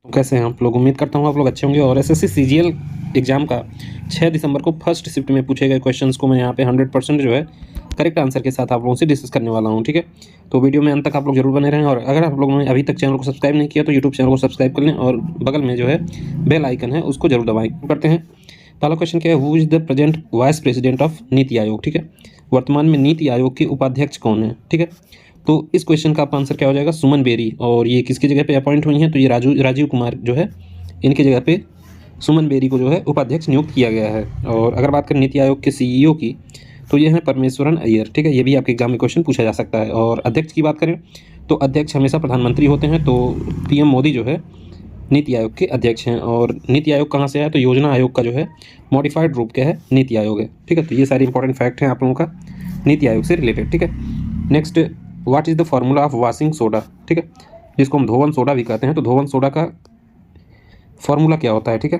तो कैसे हैं आप लोग? उम्मीद करता हूँ आप लोग अच्छे होंगे। और एसएससी सीजीएल एग्जाम का 6 दिसंबर को फर्स्ट शिफ्ट में पूछे गए क्वेश्चंस को मैं यहाँ पे 100% जो है करेक्ट आंसर के साथ आप लोगों से डिस्कस करने वाला हूँ। ठीक है, तो वीडियो में अंत तक आप लोग जरूर बने रहें। और अगर आप लोगों ने अभी तक चैनल को सब्सक्राइब नहीं किया तो यूट्यूब चैनल को सब्सक्राइब कर लें और बगल में जो है बेल आइकन है उसको जरूर दबाएं। करते हैं, पहला क्वेश्चन क्या है, who is the present vice president of NITI Aayog. ठीक है, वर्तमान में नीति आयोग के उपाध्यक्ष कौन है। ठीक है, तो इस क्वेश्चन का आपका आंसर क्या हो जाएगा, सुमन बेरी। और ये किसकी जगह पे अपॉइंट हुई हैं, तो ये राजीव कुमार जो है इनकी जगह पे सुमन बेरी को जो है उपाध्यक्ष नियुक्त किया गया है। और अगर बात करें नीति आयोग के सीईओ की तो ये है परमेश्वरन अय्यर। ठीक है, ये भी आपके एग्जाम में क्वेश्चन पूछा जा सकता है। और अध्यक्ष की बात करें तो अध्यक्ष हमेशा प्रधानमंत्री होते हैं, तो पीएम मोदी जो है नीति आयोग के अध्यक्ष हैं। और नीति आयोग कहाँ से आया, तो योजना आयोग का जो है मॉडिफाइड रूप क्या है, नीति आयोग है। ठीक है, तो ये सारे इंपॉर्टेंट फैक्ट हैं आप लोगों का नीति आयोग से रिलेटेड। ठीक है, next, what is the formula of washing soda. ठीक है, जिसको हम धोवन सोडा भी कहते हैं, तो धोवन सोडा का फार्मूला क्या होता है। ठीक है,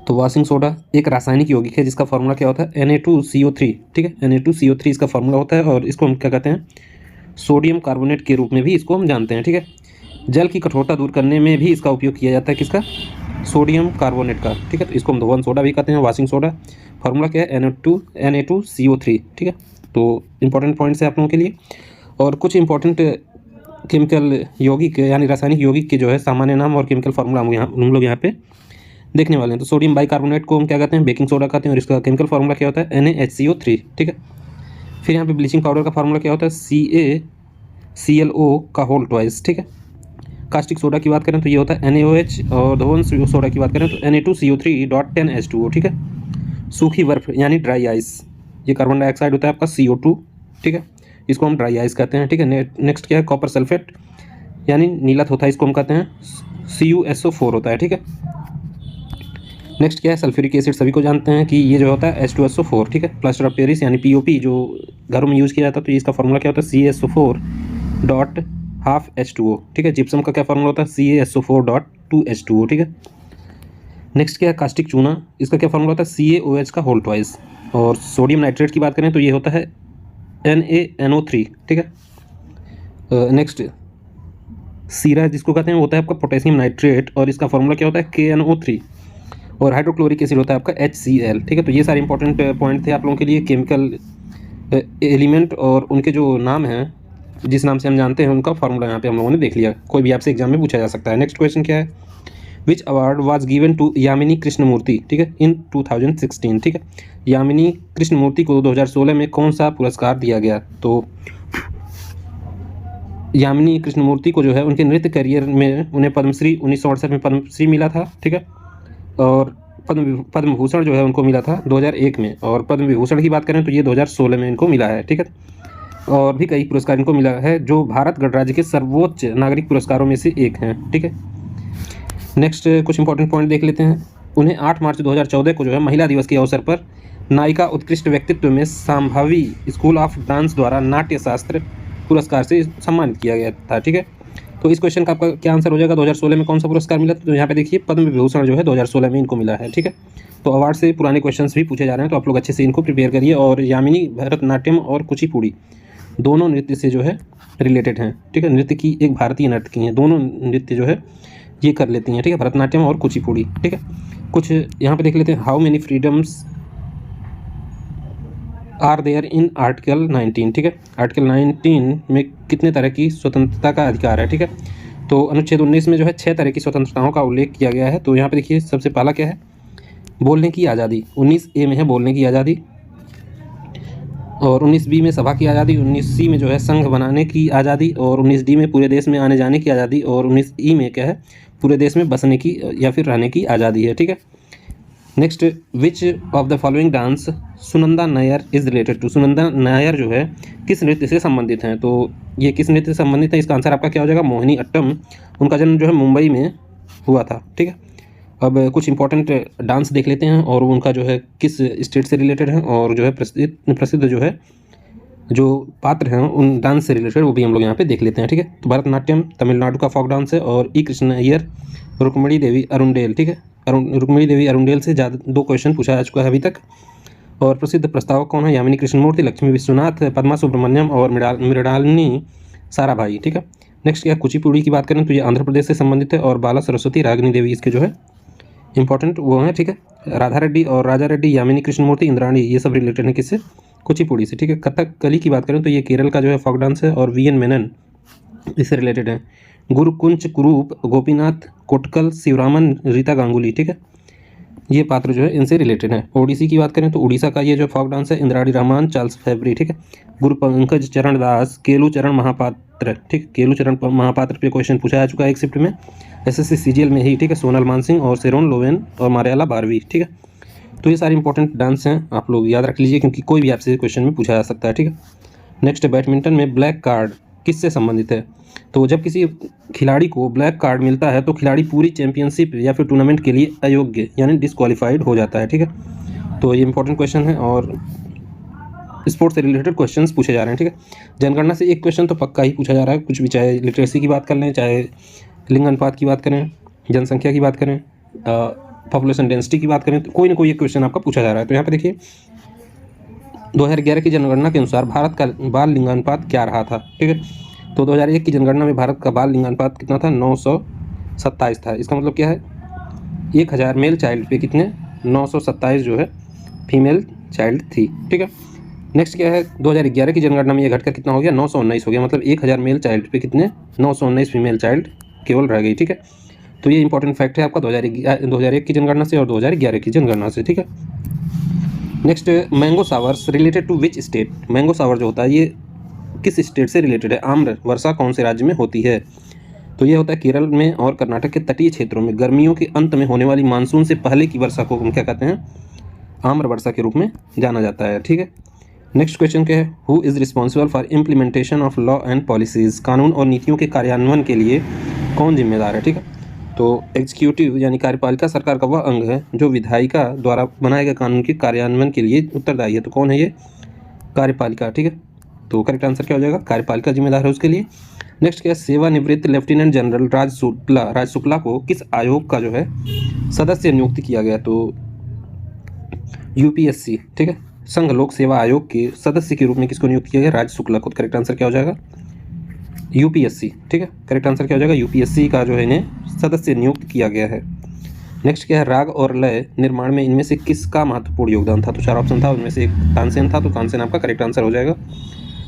तो वॉशिंग सोडा एक रासायनिक यौगिक है जिसका फार्मूला क्या होता है, Na2CO3। ठीक है, Na2CO3 इसका फार्मूला होता है और इसको हम क्या कहते हैं, सोडियम कार्बोनेट के रूप में भी इसको हम जानते हैं। ठीक है, जल की कठोरता दूर करने में भी इसका उपयोग किया जाता है, किसका, सोडियम कार्बोनेट का। ठीक है, तो इसको हम धोवन सोडा भी कहते हैं, वॉशिंग सोडा। फार्मूला क्या है, Na2CO3। ठीक है, तो इंपॉर्टेंट पॉइंट्स है आप लोगों के लिए। और कुछ इंपॉर्टेंट केमिकल यौगिक यानी रासायनिक यौगिक के जो है सामान्य नाम और केमिकल फार्मूला हम लोग यहाँ पे देखने वाले हैं। तो सोडियम बाइकार्बोनेट को हम क्या कहते हैं, बेकिंग सोडा कहते हैं, और इसका केमिकल फार्मूला क्या होता है, NaHCO3। ठीक है, फिर यहाँ पे ब्लीचिंग पाउडर का फार्मूला क्या होता है, CaClO का होल ट्वाइस। ठीक है, कास्टिक सोडा की बात करें तो ये होता है NaOH, और धोवन सोडा की बात करें तो Na2CO3.10H2O। ठीक है, सूखी बर्फ यानी ड्राई आइस, ये कार्बन डाइऑक्साइड होता है आपका CO2। ठीक है, इसको हम ड्राई आइस कहते हैं। ठीक है, नेक्स्ट क्या है, कॉपर सल्फेट यानी नीलत होता है, इसको हम कहते हैं CuSO4 होता है। ठीक है, नेक्स्ट क्या है, सल्फ्यूरिक एसिड, सभी को जानते हैं कि ये जो होता है H2SO4। ठीक है, प्लास्टर ऑफ पेरिस यानी POP जो घरों में यूज़ किया जाता है, तो इसका फार्मूला क्या होता है, CaSO4.12H2O। ठीक है, जिप्सम का क्या फार्मूला होता है, CaSO4.2H2O। ठीक है, नेक्स्ट क्या है, कास्टिक चूना, इसका क्या फार्मूला होता है, CaOH का होल ट्वाइस। और सोडियम नाइट्रेट की बात करें तो ये होता है NaNO3। ठीक है, नेक्स्ट सीरा जिसको कहते हैं वो होता है आपका पोटेशियम नाइट्रेट, और इसका फार्मूला क्या होता है, KNO3। और हाइड्रोक्लोरिक एसिड होता है आपका HCl। ठीक है, तो ये सारे इंपॉर्टेंट पॉइंट थे आप लोगों के लिए, केमिकल एलिमेंट और उनके जो नाम हैं, जिस नाम से हम जानते हैं उनका फार्मूला यहाँ पे हम लोगों ने देख लिया। कोई भी आपसे एग्जाम में पूछा जा सकता है। नेक्स्ट क्वेश्चन क्या है, which award was given to Yamini Krishnamurthy. ठीक है, इन 2016। ठीक है, यामिनी कृष्णमूर्ति को 2016 में कौन सा पुरस्कार दिया गया। तो यामिनी कृष्णमूर्ति को जो है उनके नृत्य करियर में उन्हें पद्मश्री 1968 में पद्मश्री मिला था। ठीक है, और पद्म भूषण जो है उनको मिला था 2001 में। और पद्म विभूषण की बात करें तो ये 2016 में इनको मिला है। ठीक है, और भी कई पुरस्कार इनको मिला है जो भारत गणराज्य के सर्वोच्च नागरिक पुरस्कारों में से एक हैं। ठीक है, नेक्स्ट कुछ इंपॉर्टेंट पॉइंट देख लेते हैं। उन्हें 8 मार्च 2014 को जो है महिला दिवस के अवसर पर नायिका उत्कृष्ट व्यक्तित्व में संभावी स्कूल ऑफ डांस द्वारा नाट्य शास्त्र पुरस्कार से सम्मानित किया गया था। ठीक है, तो इस क्वेश्चन का आपका क्या आंसर हो जाएगा, 2016 में कौन सा पुरस्कार मिला था, तो यहाँ पे देखिए पद्म विभूषण जो है 2016 में इनको मिला है। ठीक है, तो अवार्ड से पुराने क्वेश्चंस भी पूछे जा रहे हैं, तो आप लोग अच्छे से इनको प्रिपेयर करिए। और यामिनी भरतनाट्यम और कुचिपुड़ी दोनों नृत्य से जो है रिलेटेड हैं। ठीक है, नृत्य की एक भारतीय नर्तकी हैं, दोनों नृत्य जो है ये कर लेती हैं। ठीक है, भरतनाट्यम और कुचिपुड़ी। ठीक है, कुछ यहाँ पे देख लेते हैं, how many freedoms are there in article 19। ठीक है, आर्टिकल 19 में कितने तरह की स्वतंत्रता का अधिकार है। ठीक है, तो अनुच्छेद 19 में जो है 6 तरह की स्वतंत्रताओं का उल्लेख किया गया है। तो यहाँ पे देखिए सबसे पहला क्या है, बोलने की आज़ादी। 19A में है बोलने की आज़ादी, और 19B में सभा की आज़ादी, 19C में जो है संघ बनाने की आज़ादी, और 19D में पूरे देश में आने जाने की आज़ादी, और 19E में क्या है, पूरे देश में बसने की या फिर रहने की आज़ादी है। ठीक है, next, which of the following dance Sunanda Nair is related to. Sunanda Nair जो है किस नृत्य से संबंधित हैं, तो ये किस नृत्य से संबंधित है, इसका आंसर आपका क्या हो जाएगा, मोहिनी अट्टम। उनका जन्म जो है मुंबई में हुआ था। ठीक है, अब कुछ इंपॉर्टेंट डांस देख लेते हैं और उनका जो है किस स्टेट से रिलेटेड है, और जो है प्रसिद्ध जो है जो पात्र हैं उन डांस से रिलेटेड वो भी हम लोग यहाँ पे देख लेते हैं। ठीक है, तो भरतनाट्यम तमिलनाडु का फोक डांस है, और ई कृष्ण अय्यर, रुक्मिणी देवी अरुणडेल। ठीक है, रुक्मिणी देवी अरुणडेल से ज़्यादा 2 क्वेश्चन पूछा जा चुका है अभी तक। और प्रसिद्ध प्रस्तावक कौन है, यामिनी कृष्णमूर्ति, लक्ष्मी विश्वनाथ, पद्मा सुब्रमण्यम और मृणालिनी साराभाई। ठीक है, नेक्स्ट क्या, कुचिपुड़ी की बात करें तो ये आंध्र प्रदेश से संबंधित है और बाला सरस्वती रागिनी देवी इसके जो है इंपॉर्टेंट वो हैं, ठीक है। राधा रेड्डी और राजा रेड्डी, यामिनी कृष्णमूर्ति, इंद्राणी, ये सब रिलेटेड है किससे, कुचिपुड़ी से, ठीक है। कथकली की बात करें तो ये केरल का जो है फोक डांस है और वीएन मेनन इससे रिलेटेड है। गुरुकुंच कुरूप, गोपीनाथ कोटकल, शिवरामन, रीता गांगुली, ठीक है, ये पात्र जो है इनसे रिलेटेड है। ओडिसी की बात करें तो उड़ीसा का ये जो फोक डांस है इंद्राणी रहमान, चार्ल्स फैब्री, ठीक है। गुरु पंकज चरण दास, केलू चरण महापात्र, ठीक, केलू चरण महापात्र पे क्वेश्चन पूछा जा चुका है एक शिफ्ट में एसएससी सीजीएल में ही, ठीक है। सोनल मानसिंह और शेरोन लोवेन और मारियाला बारवी, ठीक है। तो ये सारे इंपॉर्टेंट डांस हैं, आप लोग याद रख लीजिए क्योंकि कोई भी आपसे क्वेश्चन में पूछा जा सकता है, ठीक है। नेक्स्ट, बैडमिंटन में ब्लैक कार्ड किससे संबंधित है? तो जब किसी खिलाड़ी को ब्लैक कार्ड मिलता है तो खिलाड़ी पूरी चैंपियनशिप या फिर टूर्नामेंट के लिए अयोग्य यानी डिस्क्वालीफाइड हो जाता है, ठीक है। तो ये इंपॉर्टेंट क्वेश्चन है और स्पोर्ट्स से रिलेटेड क्वेश्चंस पूछे जा रहे हैं, ठीक है। जनगणना से एक क्वेश्चन तो पक्का ही पूछा जा रहा है, कुछ भी, चाहे लिटरेसी की बात कर लें, चाहे लिंग अनुपात की बात करें, जनसंख्या की बात करें, पॉपुलेशन डेंसिटी की बात करें, तो कोई ना कोई एक क्वेश्चन आपका पूछा जा रहा है। तो यहाँ पे देखिए 2011 की जनगणना के अनुसार भारत का बाल लिंगानुपात क्या रहा था, ठीक है। तो 2001 की जनगणना में भारत का बाल लिंगानुपात कितना था, 927 था। इसका मतलब क्या है, 1000 मेल चाइल्ड पे कितने 927 जो है फीमेल चाइल्ड थी, ठीक है। नेक्स्ट क्या है, 2011 की जनगणना में ये घटकर कितना हो गया, 919 हो गया, मतलब 1000 मेल चाइल्ड पे कितने 919 फीमेल चाइल्ड केवल रह गई, ठीक है। तो ये इंपॉर्टेंट फैक्ट है आपका 2001 की जनगणना से और 2011 की जनगणना से, ठीक है। Next, mango showers related to which state? Mango shower जो होता है ये किस स्टेट से रिलेटेड है? आम्र वर्षा कौन से राज्य में होती है? तो ये होता है केरल में और कर्नाटक के तटीय क्षेत्रों में गर्मियों के अंत में होने वाली मानसून से पहले की वर्षा को हम क्या कहते हैं, आम्र वर्षा के रूप में जाना जाता है, ठीक है। नेक्स्ट क्वेश्चन क्या है, who is responsible for implementation of law and policies? कानून और नीतियों के कार्यान्वयन के लिए कौन जिम्मेदार है, ठीक है। तो एग्जीक्यूटिव यानी कार्यपालिका सरकार का वह अंग है जो विधायिका द्वारा बनाए गए कानून के कार्यान्वयन के लिए उत्तरदायी है। तो कौन है ये, कार्यपालिका, ठीक है। तो करेक्ट आंसर क्या हो जाएगा, कार्यपालिका जिम्मेदार है उसके लिए। नेक्स्ट क्या है, सेवानिवृत्त लेफ्टिनेंट जनरल राज शुक्ला को किस आयोग का जो है सदस्य नियुक्त किया गया? तो यूपीएससी, ठीक है, संघ लोक सेवा आयोग के सदस्य के रूप में किसको नियुक्त किया गया, राज शुक्ला को। करेक्ट आंसर क्या हो जाएगा, यूपीएससी, ठीक है। करेक्ट आंसर क्या हो जाएगा, यूपीएससी का जो है इन्हें सदस्य नियुक्त किया गया है। नेक्स्ट क्या है, राग और लय निर्माण में इनमें से किसका महत्वपूर्ण योगदान था? तो 4 ऑप्शन था, उनमें से एक तानसेन था, तो तानसेन आपका करेक्ट आंसर हो जाएगा।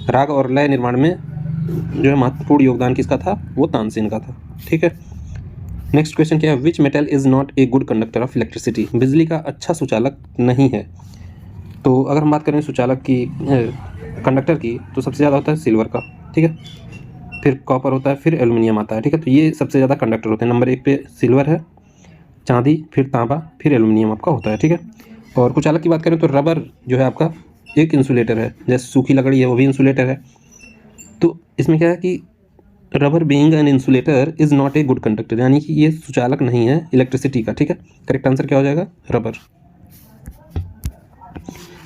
राग और लय निर्माण में जो है महत्वपूर्ण योगदान किसका था, वो तानसेन का था, ठीक है। नेक्स्ट क्वेश्चन क्या है, which metal is not a good conductor of electricity? बिजली का अच्छा सुचालक नहीं है। तो अगर हम बात करें सुचालक की, कंडक्टर की, तो सबसे ज़्यादा होता है सिल्वर का, ठीक है, फिर कॉपर होता है, फिर एल्युमिनियम आता है, ठीक है। तो ये सबसे ज़्यादा कंडक्टर होते हैं। नंबर 1 पे सिल्वर है, चांदी, फिर तांबा, फिर एल्युमिनियम आपका होता है, ठीक है। और कुचालक की बात करें तो रबर जो है आपका एक इंसुलेटर है, जैसे सूखी लकड़ी है वो भी इंसुलेटर है। तो इसमें क्या है कि rubber being an insulator is not a good conductor, यानी कि ये सुचालक नहीं है इलेक्ट्रिसिटी का, ठीक है। करेक्ट आंसर क्या हो जाएगा, रबर।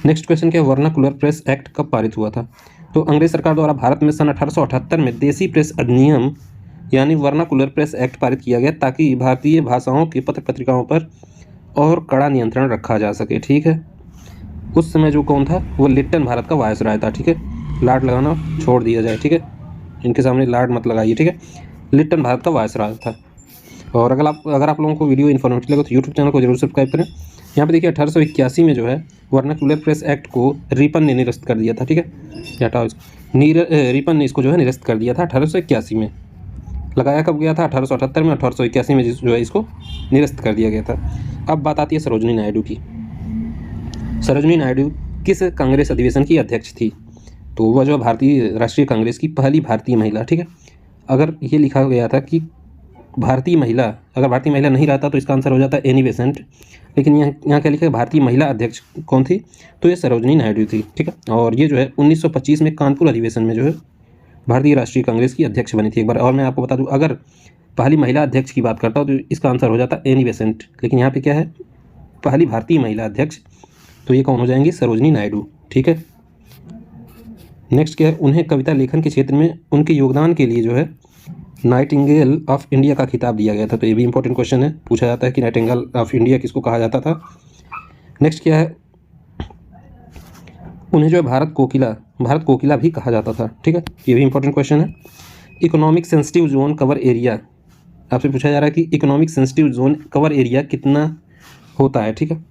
नेक्स्ट क्वेश्चन क्या है, वर्नाकुलर प्रेस एक्ट कब पारित हुआ था? तो अंग्रेज सरकार द्वारा भारत में सन 1878 में देसी प्रेस अधिनियम यानी वर्नाकुलर प्रेस एक्ट पारित किया गया ताकि भारतीय भाषाओं की पत्र पत्रिकाओं पर और कड़ा नियंत्रण रखा जा सके, ठीक है। उस समय जो कौन था, वो लिट्टन भारत का वायसराय था, ठीक है। लाड लगाना छोड़ दिया जाए, ठीक है, इनके सामने लाड मत लगाइए, ठीक है। लिट्टन भारत का वायसराय था। और अगर आप लोगों को वीडियो इन्फॉर्मेटिव लगे तो यूट्यूब चैनल को जरूर सब्सक्राइब करें। यहाँ पे देखिए 1881 में जो है वर्नाकुलर प्रेस एक्ट को रिपन ने निरस्त कर दिया था, ठीक है। हटाओ इसको, रिपन ने इसको जो है निरस्त कर दिया था 1881 में। लगाया कब गया था, 1878 में, 1881 में जो है इसको निरस्त कर दिया गया था। अब बात आती है सरोजनी नायडू की। सरोजनी नायडू किस कांग्रेस अधिवेशन की अध्यक्ष थी? तो वह जो भारतीय राष्ट्रीय कांग्रेस की पहली भारतीय महिला, ठीक है। अगर ये लिखा गया था कि भारतीय महिला, अगर भारतीय महिला नहीं रहता तो इसका आंसर हो जाता है एनी बेसेंट, लेकिन यहाँ क्या लिखा है, भारतीय महिला अध्यक्ष कौन थी? तो ये सरोजनी नायडू थी, ठीक है। और ये जो है 1925 में कानपुर अधिवेशन में जो है भारतीय राष्ट्रीय कांग्रेस की अध्यक्ष बनी थी एक बार। और मैं आपको बता दूं, अगर पहली महिला अध्यक्ष की बात करता हूँ तो इसका आंसर हो जाता एनी बेसेंट, लेकिन यहाँ पे क्या है, पहली भारतीय महिला अध्यक्ष, तो ये कौन हो जाएंगी, सरोजनी नायडू, ठीक है। नेक्स्ट क्या है, उन्हें कविता लेखन के क्षेत्र में उनके योगदान के लिए जो है नाइटिंगेल ऑफ इंडिया का खिताब दिया गया था। तो ये भी इंपॉर्टेंट क्वेश्चन है, पूछा जाता है कि नाइटिंगेल ऑफ इंडिया किसको कहा जाता था। नेक्स्ट क्या है, उन्हें जो है भारत कोकिला भी कहा जाता था, ठीक है, ये भी इंपॉर्टेंट क्वेश्चन है। Economic sensitive zone cover area आपसे पूछा जा रहा है कि economic sensitive zone cover area कितना होता है, ठीक है।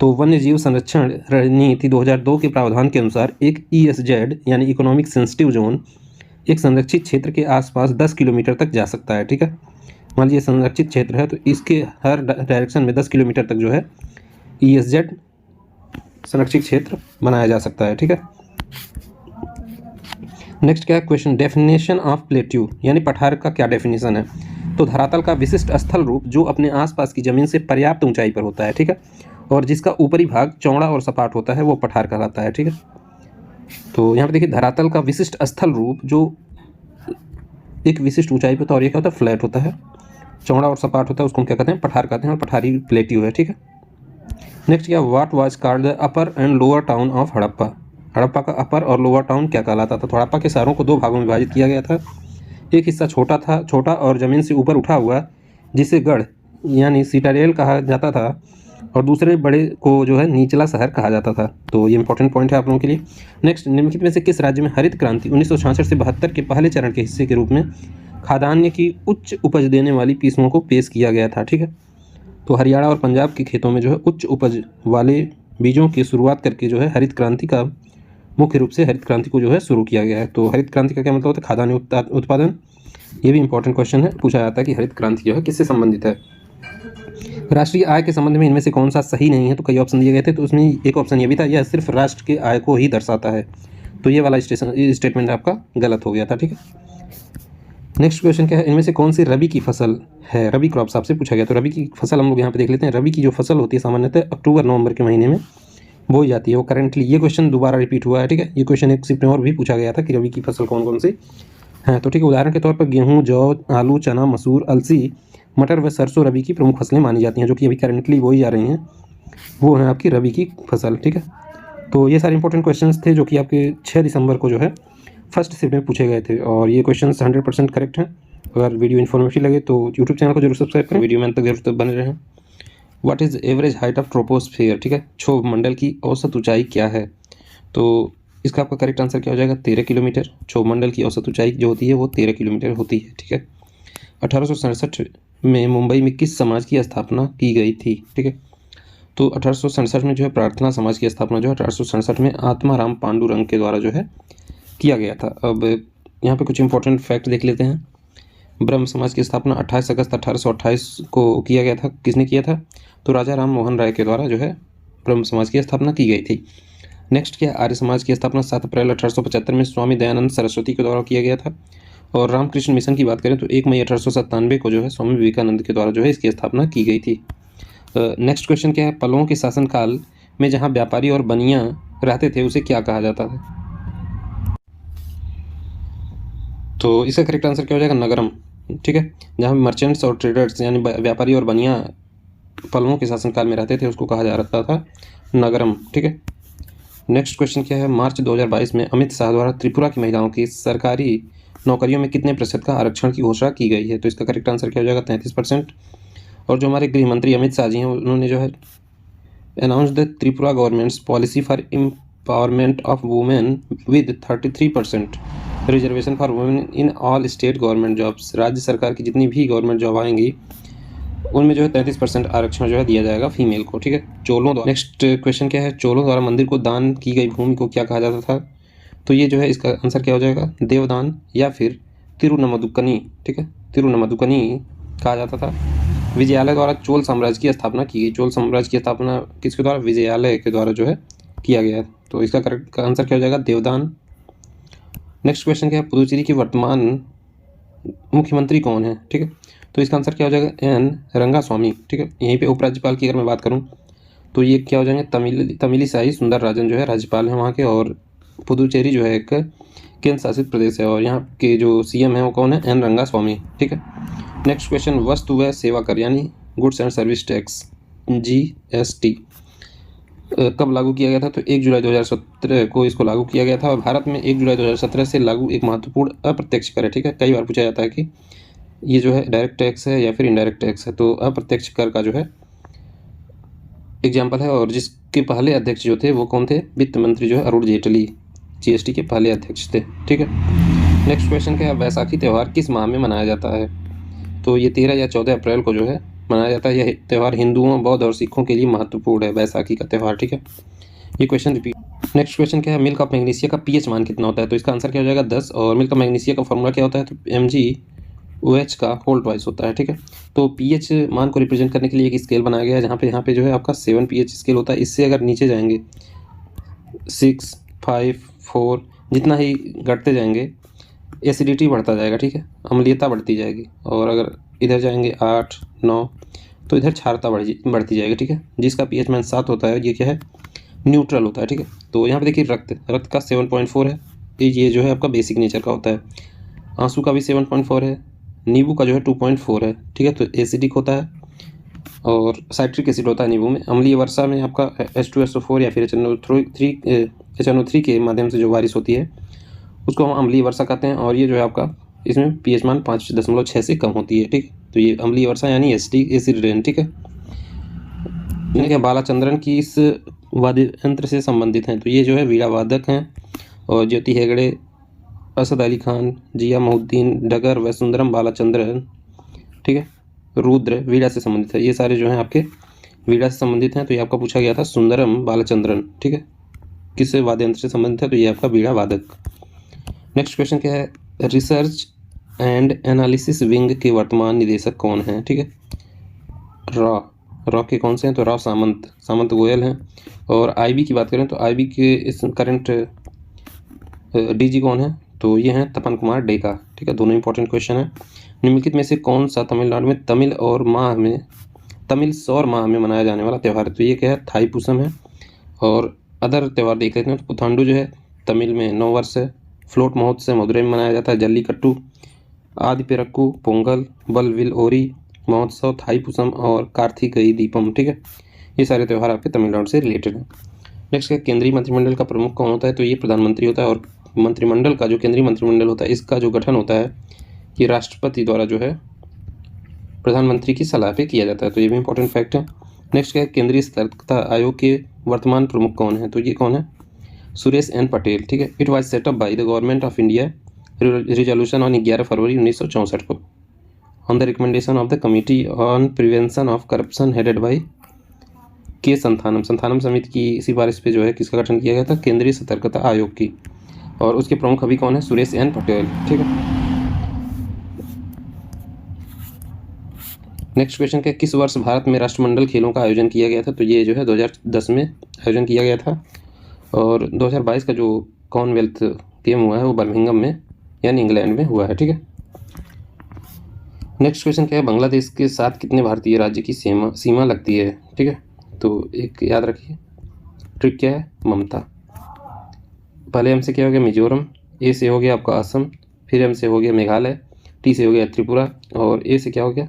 तो वन्य जीव संरक्षण रणनीति 2002 के प्रावधान के अनुसार एक ESZ यानी इकोनॉमिक सेंसिटिव जोन एक संरक्षित क्षेत्र के आसपास 10 किलोमीटर तक जा सकता है, ठीक है। मान लीजिए संरक्षित क्षेत्र है तो इसके हर डायरेक्शन में 10 किलोमीटर तक जो है ESZ संरक्षित क्षेत्र बनाया जा सकता है, ठीक है। नेक्स्ट क्या है क्वेश्चन, डेफिनेशन ऑफ प्लेट्यू यानी पठार का क्या डेफिनेशन है। तो धरातल का विशिष्ट स्थल रूप जो अपने आसपास की जमीन से पर्याप्त ऊंचाई पर होता है, ठीक है, और जिसका ऊपरी भाग चौड़ा और सपाट होता है वो पठार कहलाता है, ठीक है। तो यहाँ पे देखिए धरातल का विशिष्ट स्थल रूप जो एक विशिष्ट ऊंचाई पर होता है और ये क्या होता है फ्लैट होता है, चौड़ा और सपाट होता है, उसको हम क्या कहते हैं पठार कहते हैं, और पठारी प्लेट्यू है, ठीक है। नेक्स्ट क्या, what was called the upper and lower town of Harappa. Harappa का अपर और लोअर टाउन क्या कहलाता था। तो हड़प्पा के शहरों को दो भागों में विभाजित किया गया था। एक हिस्सा छोटा और ज़मीन से ऊपर उठा हुआ जिसे गढ़ यानी सिटाडेल कहा जाता था, और दूसरे बड़े को जो है निचला शहर कहा जाता था। तो ये इंपॉर्टेंट पॉइंट है आप लोगों के लिए। नेक्स्ट, निम्नलिखित में से किस राज्य में हरित क्रांति 1966 से 72 के पहले चरण के हिस्से के रूप में खाद्यान्न की उच्च उपज देने वाली किस्मों को पेश किया गया था, ठीक है। तो हरियाणा और पंजाब के खेतों में जो है उच्च उपज वाले बीजों की शुरुआत करके जो है हरित क्रांति का मुख्य रूप से हरित क्रांति को जो है शुरू किया गया है। तो हरित क्रांति का क्या मतलब होता है, खाद्यान्न उत्पादन। ये भी इंपॉर्टेंट क्वेश्चन है, पूछा जाता है कि हरित क्रांति जो है किससे संबंधित है। राष्ट्रीय आय के संबंध में इनमें से कौन सा सही नहीं है, तो कई ऑप्शन दिए गए थे, तो उसमें एक ऑप्शन ये भी था, यह सिर्फ राष्ट्र के आय को ही दर्शाता है। तो ये वाला स्टेटमेंट आपका गलत हो गया था, ठीक है। नेक्स्ट क्वेश्चन क्या है, इनमें से कौन सी रबी की फसल है। रबी क्रॉप्स आपसे पूछा गया। तो रबी की फसल हम लोग यहाँ पे देख लेते हैं। रबी की जो फसल होती है सामान्यतः अक्टूबर नवंबर के महीने में बोई जाती है। वो करेंटली ये क्वेश्चन दोबारा रिपीट हुआ है, ठीक है। ये क्वेश्चन एक शिफ्ट में और भी पूछा गया था कि रबी की फसल कौन कौन सी है। तो ठीक है, उदाहरण के तौर पर गेहूँ, जौ, आलू, चना, मसूर, अलसी, मटर व सरसों रबी की प्रमुख फसलें मानी जाती हैं, जो कि अभी करेंटली बोई जा रही हैं। वो है आपकी रबी की फसल, ठीक है। तो ये सारे इंपॉर्टेंट क्वेश्चंस थे जो कि आपके 6 दिसंबर को जो है फर्स्ट शिफ्ट में पूछे गए थे, और ये क्वेश्चंस 100% करेक्ट हैं। अगर वीडियो इन्फॉर्मेटिव लगे तो यूट्यूब चैनल को जरूर सब्सक्राइब करें, वीडियो में अंत तक जरूर बने रहें। What is average height of troposphere, ठीक है, क्षोभ मंडल की औसत ऊंचाई क्या है। तो इसका आपका करेक्ट आंसर क्या हो जाएगा, 13 किलोमीटर। क्षोभ मंडल की औसत ऊंचाई जो होती है वो 13 किलोमीटर होती है, ठीक है। 1867 में मुंबई में किस समाज की स्थापना की गई थी, ठीक है। तो 1867 में जो है प्रार्थना समाज की स्थापना जो है 1867 में आत्माराम पांडुरंग के द्वारा जो है किया गया था। अब यहाँ पे कुछ इंपॉर्टेंट फैक्ट देख लेते हैं। ब्रह्म समाज की स्थापना 28 अगस्त 1828 को किया गया था। किसने किया था, तो राजा राम मोहन राय के द्वारा जो है ब्रह्म समाज की स्थापना की गई थी। नेक्स्ट क्या, आर्य समाज की स्थापना 7 अप्रैल 1875 में स्वामी दयानंद सरस्वती के द्वारा किया गया था। और रामकृष्ण मिशन की बात करें तो 1 मई 1897 को जो है स्वामी विवेकानंद के द्वारा जो है इसकी स्थापना की गई थी। नेक्स्ट क्वेश्चन क्या है, पल्लवों के शासनकाल में जहाँ व्यापारी और बनिया रहते थे उसे क्या कहा जाता था। तो इसका करेक्ट आंसर क्या हो जाएगा, नगरम, ठीक है। जहाँ मर्चेंट्स और ट्रेडर्स यानी व्यापारी और बनिया पल्लवों के शासनकाल में रहते थे उसको कहा जाता था नगरम, ठीक है। नेक्स्ट क्वेश्चन क्या है, मार्च 2022 में अमित शाह द्वारा त्रिपुरा की महिलाओं की सरकारी नौकरियों में कितने प्रतिशत का आरक्षण की घोषणा की गई है। तो इसका करेक्ट आंसर क्या हो जाएगा, 33%। और जो हमारे गृह मंत्री अमित शाह जी हैं उन्होंने जो है announce the Tripura governments policy for empowerment of women with 33% reservation for women in all state government jobs. राज्य सरकार की जितनी भी गवर्नमेंट जॉब आएंगी उनमें जो है 33% आरक्षण जो है दिया जाएगा फीमेल को, ठीक है। चोलों द्वारा, नेक्स्ट क्वेश्चन क्या है, चोलों द्वारा मंदिर को दान की गई भूमि को क्या कहा जाता था। तो ये जो है इसका आंसर क्या हो जाएगा, देवदान या फिर तिरुनमदुकनी, ठीक है, तिरुनमदुकनी कहा जाता था। विजयालय द्वारा चोल साम्राज्य की स्थापना की गई। चोल साम्राज्य की स्थापना किसके द्वारा, विजयालय के द्वारा जो है किया गया। तो इसका करेक्ट आंसर क्या हो जाएगा, देवदान। नेक्स्ट क्वेश्चन क्या है, पुदुचेरी के वर्तमान मुख्यमंत्री कौन है, ठीक है। तो इसका आंसर क्या हो जाएगा, एन रंगास्वामी, ठीक है। यहीं पे उपराज्यपाल की अगर मैं बात करूं तो ये क्या हो जाएंगे, तमिलिसाई सुंदरराजन जो है राज्यपाल हैं वहाँ के, और पुदुचेरी जो है एक केंद्र शासित प्रदेश है, और यहाँ के जो CM है वो कौन है, एन रंगास्वामी, ठीक है। नेक्स्ट क्वेश्चन, वस्तु व सेवा कर यानी goods and service tax GST कब लागू किया गया था। तो 1 जुलाई 2017 को इसको लागू किया गया था, और भारत में 1 जुलाई 2017 से लागू एक महत्वपूर्ण अप्रत्यक्ष कर है, ठीक है। कई बार पूछा जाता है कि ये जो है डायरेक्ट टैक्स है या फिर इनडायरेक्ट टैक्स है। तो अप्रत्यक्ष कर का जो है एग्जाम्पल है, और जिसके पहले अध्यक्ष जो थे वो कौन थे, वित्त मंत्री जो है अरुण जेटली GST के पहले अध्यक्ष थे, ठीक है। नेक्स्ट क्वेश्चन क्या है, बैसाखी त्यौहार किस माह में मनाया जाता है? तो ये 13 या 14 अप्रैल को जो है मनाया जाता है। यह त्यौहार हिंदुओं, बौद्ध और सिखों के लिए महत्वपूर्ण है, बैसाखी का त्यौहार, ठीक है। ये क्वेश्चन रिपीट। नेक्स्ट क्वेश्चन क्या है, मिल्क ऑफ मैग्नीशिया का पीएच मान कितना होता है? तो इसका आंसर क्या हो जाएगा 10। और मिल्क ऑफ मैग्नीशिया का फॉर्मूला क्या होता है? तो MgOH का होल ट्वाइस होता है, ठीक है। तो पीएच मान को रिप्रेजेंट करने के लिए एक स्केल बनाया गया है, जहाँ पे यहाँ पे जो है आपका 7 pH स्केल होता है। इससे अगर नीचे जाएंगे 6, 5, 4 जितना ही घटते जाएंगे एसिडिटी बढ़ता जाएगा, ठीक है, अम्लीयता बढ़ती जाएगी। और अगर इधर जाएंगे 8, 9 तो इधर क्षारता बढ़ती जाएगी, ठीक है। जिसका pH मान 7 होता है, ये क्या है, न्यूट्रल होता है, ठीक है। तो यहाँ पे देखिए रक्त का 7.4 है, ये जो है आपका बेसिक नेचर का होता है। आंसू का भी 7.4 है, नींबू का जो है 2.4 है, ठीक है। तो एसिडिक होता है और साइट्रिक एसिड होता है नींबू में। अम्लीय वर्षा में आपका H2SO4 या फिर HNO3 के माध्यम से जो बारिश होती है उसको हम अम्लीय वर्षा कहते हैं। और ये जो है आपका इसमें pH मान 5.6 से कम होती है, ठीक। तो ये अम्लीय वर्षा यानी एसिड रेन, ठीक है। क्या बालाचंद्रन की इस वाद्य यंत्र से संबंधित हैं? तो ये जो है वीणा वादक हैं। और ज्योति हेगड़े, असद अली खान, जिया मोहुद्दीन, डगर व सुंदरम बालाचंद्रन, ठीक है। रुद्र वीणा से संबंधित है। ये सारे जो हैं आपके वीणा से संबंधित हैं। तो ये आपका पूछा गया था सुंदरम बालाचंद्रन, ठीक है, किस वाद्य यंत्र से संबंधित है? तो ये आपका वीणा वादक। नेक्स्ट क्वेश्चन क्या है, रिसर्च एंड एनालिसिस विंग के वर्तमान निदेशक कौन हैं? ठीक है, रॉ के कौन से हैं? तो राव सामंत गोयल हैं। और IB की बात करें तो IB के इस करंट DG कौन है? तो ये हैं तपन कुमार डेका, ठीक है। दोनों इंपॉर्टेंट क्वेश्चन है। निम्नलिखित में से कौन सा तमिलनाडु में तमिल सौर माह में मनाया जाने वाला त्यौहार है? तो ये क्या है, थाईपुसम है। और अदर त्यौहार देख लेते हैं तो पुथांडु जो है तमिल में नव वर्ष है। फ्लोट महोत्सव मदुरई में मनाया जाता है। जल्लीकट्टू, आदि पेरक्कू, पोंगल, बलविल ओरी महोत्सव, थाईपुसम और कार्तिकेय दीपम, ठीक है। ये सारे त्यौहार आपके तमिलनाडु से रिलेटेड हैं। नेक्स्ट है, केंद्रीय मंत्रिमंडल का प्रमुख कौन होता है? तो ये प्रधानमंत्री होता है। और मंत्रिमंडल का जो केंद्रीय मंत्रिमंडल होता है इसका जो गठन होता है ये राष्ट्रपति द्वारा जो है प्रधानमंत्री की सलाह पे किया जाता है। तो ये भी इंपॉर्टेंट फैक्ट है। नेक्स्ट क्या है, केंद्रीय सतर्कता आयोग के वर्तमान प्रमुख कौन है? तो ये कौन है, सुरेश N पटेल, ठीक है। It was set up by the government of India resolution on 11 फरवरी 1964 को on the recommendation of the committee on prevention of corruption headed by के संथानम समिति की सिफारिश पे जो है किसका गठन किया गया था? केंद्रीय सतर्कता आयोग की। और उसके प्रमुख अभी कौन है? सुरेश N पटेल, ठीक है। नेक्स्ट क्वेश्चन क्या, किस वर्ष भारत में राष्ट्रमंडल खेलों का आयोजन किया गया था? तो ये जो है 2010 में आयोजन किया गया था। और 2022 का जो कॉमनवेल्थ गेम हुआ है वो बर्मिंघम में यानी इंग्लैंड में हुआ है, ठीक है। नेक्स्ट क्वेश्चन क्या है, बांग्लादेश के साथ कितने भारतीय राज्य की सीमा लगती है? ठीक है, तो एक याद रखिए, ट्रिक क्या है, ममता। पहले M से क्या हो गया, मिजोरम। A से हो गया आपका असम। फिर M से हो गया मेघालय। T से हो गया त्रिपुरा। और A से क्या हो गया,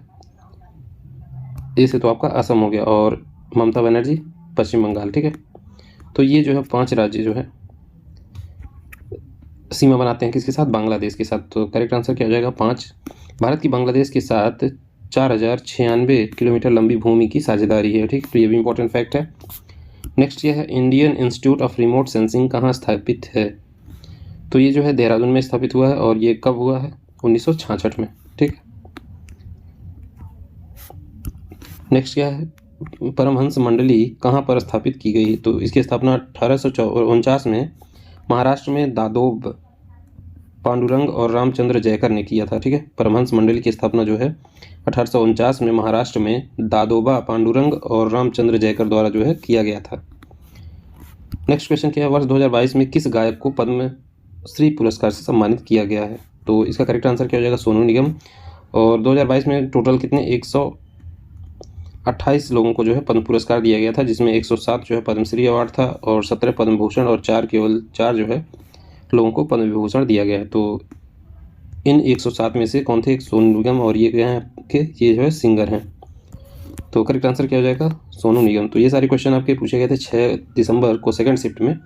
A से तो आपका असम हो गया। और ममता बनर्जी पश्चिम बंगाल, ठीक है। तो ये जो है 5 राज्य जो है सीमा बनाते हैं किसके साथ? बांग्लादेश के साथ। तो करेक्ट आंसर क्या हो जाएगा 5। भारत की बांग्लादेश के साथ 4096 किलोमीटर लंबी भूमि की साझेदारी है, ठीक। तो ये भी इंपॉर्टेंट फैक्ट है। नेक्स्ट ये है, Indian institute of remote sensing कहाँ स्थापित है? तो ये जो है देहरादून में स्थापित हुआ है। और ये कब हुआ है? 1966 में, ठीक। नेक्स्ट क्या है, परमहंस मंडली कहाँ पर स्थापित की गई? तो इसकी स्थापना 1849 में महाराष्ट्र में दादोब पांडुरंग और रामचंद्र जयकर ने किया था, ठीक है। परमहंस मंडली की स्थापना जो है 1849 में महाराष्ट्र में दादोबा पांडुरंग और रामचंद्र जयकर द्वारा जो है किया गया था। नेक्स्ट क्वेश्चन क्या है, वर्ष 2022 में किस गायक को पद्म श्री पुरस्कार से सम्मानित किया गया है? तो इसका करेक्ट आंसर क्या हो जाएगा, सोनू निगम। और 2022 में टोटल कितने 128 लोगों को जो है पद्म पुरस्कार दिया गया था, जिसमें 107 जो है पद्मश्री अवार्ड था और 17 पद्म भूषण और 4 जो है लोगों को पद्म विभूषण दिया गया है। तो इन 107 में से कौन थे? एक सोनू निगम और ये क्या है आपके, ये जो है सिंगर हैं। तो करेक्ट आंसर क्या हो जाएगा, सोनू निगम। तो ये सारे क्वेश्चन आपके पूछे गए थे 6 दिसंबर को सेकंड शिफ्ट में।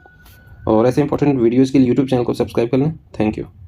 और ऐसे इंपॉर्टेंट वीडियोज़ के लिए यूट्यूब चैनल को सब्सक्राइब कर लें। Thank you.